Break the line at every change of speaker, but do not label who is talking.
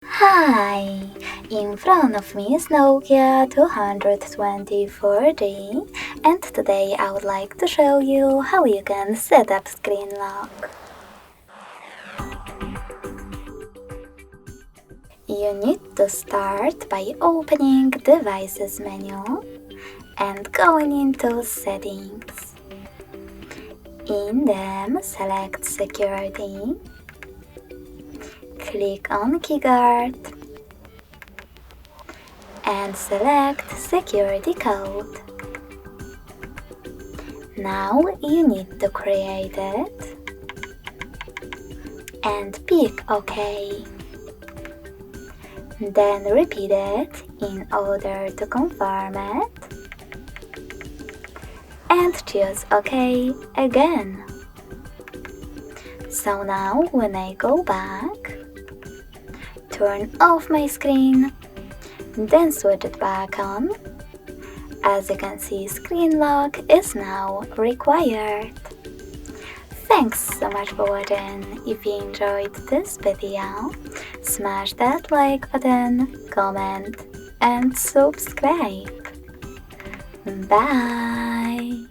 Hi! In front of me is Nokia 224D, and today I would like to show you how you can set up screen lock. You need to start by opening Devices menu and going into Settings. In them, select Security, click on Keyguard, and select Security Code. Now you need to create it and pick OK. Then repeat it in order to confirm it and choose OK again. So now when I go back, turn off my screen, then switch it back on. As you can see, screen lock is now required. Thanks so much for watching. If you enjoyed this video, smash that like button, comment and subscribe. Bye!